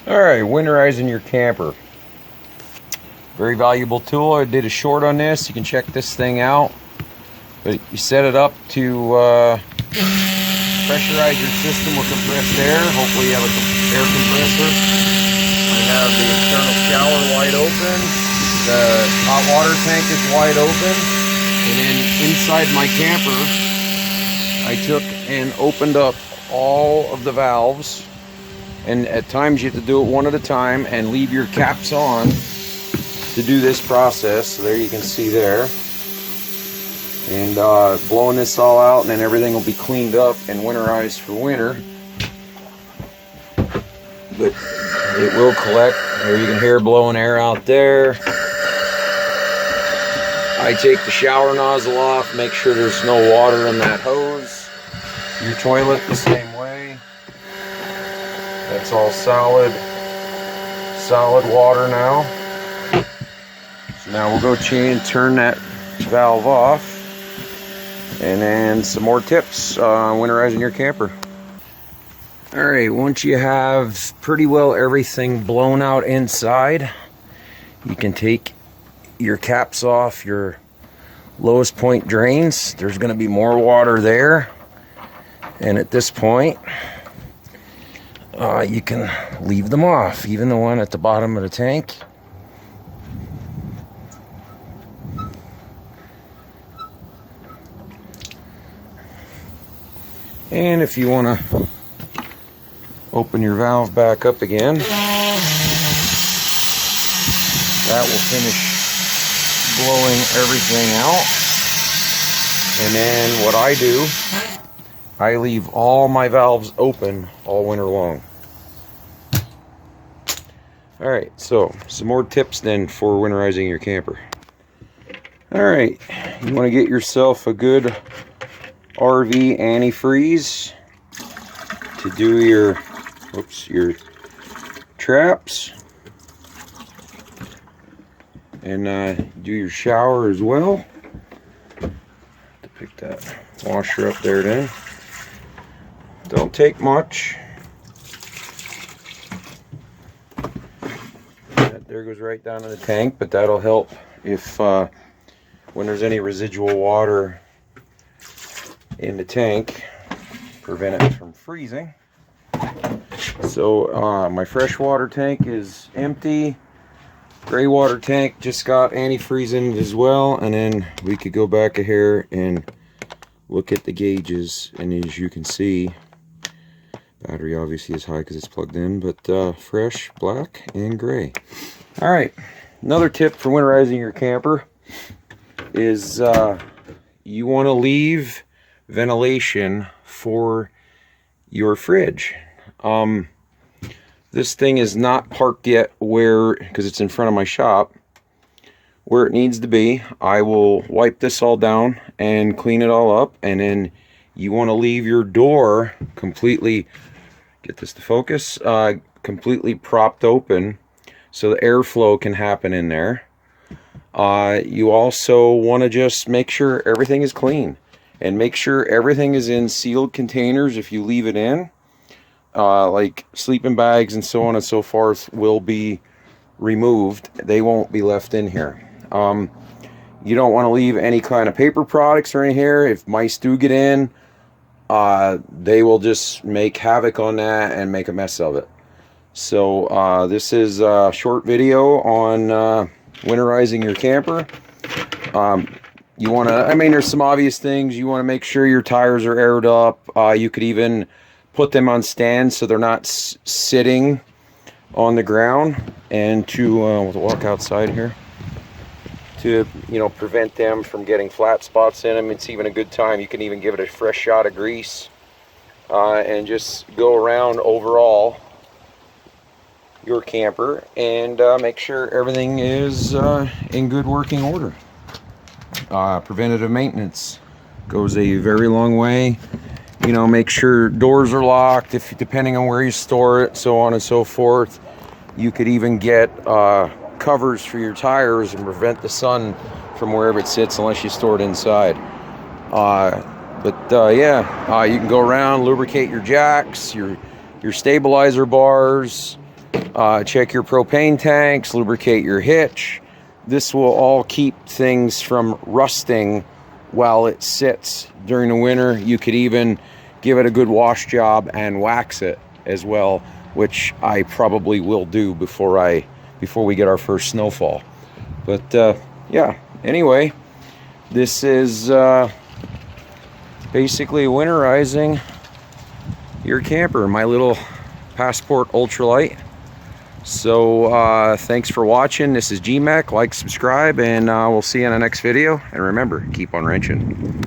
Alright, winterizing your camper. Very valuable tool. I did a short on this. You can check this thing out. But you set it up to pressurize your system with compressed air. Hopefully you have an air compressor. I have the internal shower wide open. The hot water tank is wide open. And then inside my camper, I took and opened up all of the valves. And at times you have to do it one at a time and leave your caps on to do this process. So there you can see there. And blowing this all out, and then everything will be cleaned up and winterized for winter. But it will collect. There you can hear blowing air out there. I take the shower nozzle off, make sure there's no water in that hose. Your toilet the same way. That's all solid water now. So now we'll go turn that valve off. And then some more tips on winterizing your camper. Alright, once you have pretty well everything blown out inside, you can take your caps off your lowest point drains. There's going to be more water there. And at this point, you can leave them off, even the one at the bottom of the tank. And if you want to open your valve back up again, that will finish blowing everything out. And then what I do, I leave all my valves open all winter long. Alright, so some more tips then for winterizing your camper. Alright, you want to get yourself a good RV antifreeze to do your traps, and do your shower as well. To pick that washer up there then. Don't take much. That there goes right down in the tank, but that'll help if when there's any residual water in the tank, prevent it from freezing. So my freshwater tank is empty. Gray water tank just got antifreeze in it as well. And then we could go back a hair and look at the gauges, and as you can see, battery obviously is high because it's plugged in, but fresh, black, and gray. All right, another tip for winterizing your camper is you want to leave ventilation for your fridge. This thing is not parked yet because it's in front of my shop, where it needs to be. I will wipe this all down and clean it all up, and then you want to leave your door completely, get this to focus, completely propped open so the airflow can happen in there. You also want to just make sure everything is clean. And make sure everything is in sealed containers. If you leave it in, like sleeping bags and so on and so forth will be removed. They won't be left in here. You don't want to leave any kind of paper products or in here. If mice do get in, they will just make havoc on that and make a mess of it. So this is a short video on winterizing your camper. You want to, there's some obvious things. You want to make sure your tires are aired up. You could even put them on stands so they're not sitting on the ground. And to we'll walk outside here to prevent them from getting flat spots in them. It's even a good time. You can even give it a fresh shot of grease and just go around overall your camper and make sure everything is in good working order. Preventative maintenance goes a very long way. Make sure doors are locked, depending on where you store it, so on and so forth. You could even get covers for your tires and prevent the sun from wherever it sits, unless you store it inside. You can go around, lubricate your jacks, your stabilizer bars, Check your propane tanks, lubricate your hitch. This will all keep things from rusting while it sits during the winter. You could even give it a good wash job and wax it as well, which I probably will do before we get our first snowfall. But yeah, anyway, this is basically winterizing your camper, my little Passport ultralight. So thanks for watching. This is GMAC. Like, subscribe, and we'll see you in the next video. And remember, keep on wrenching.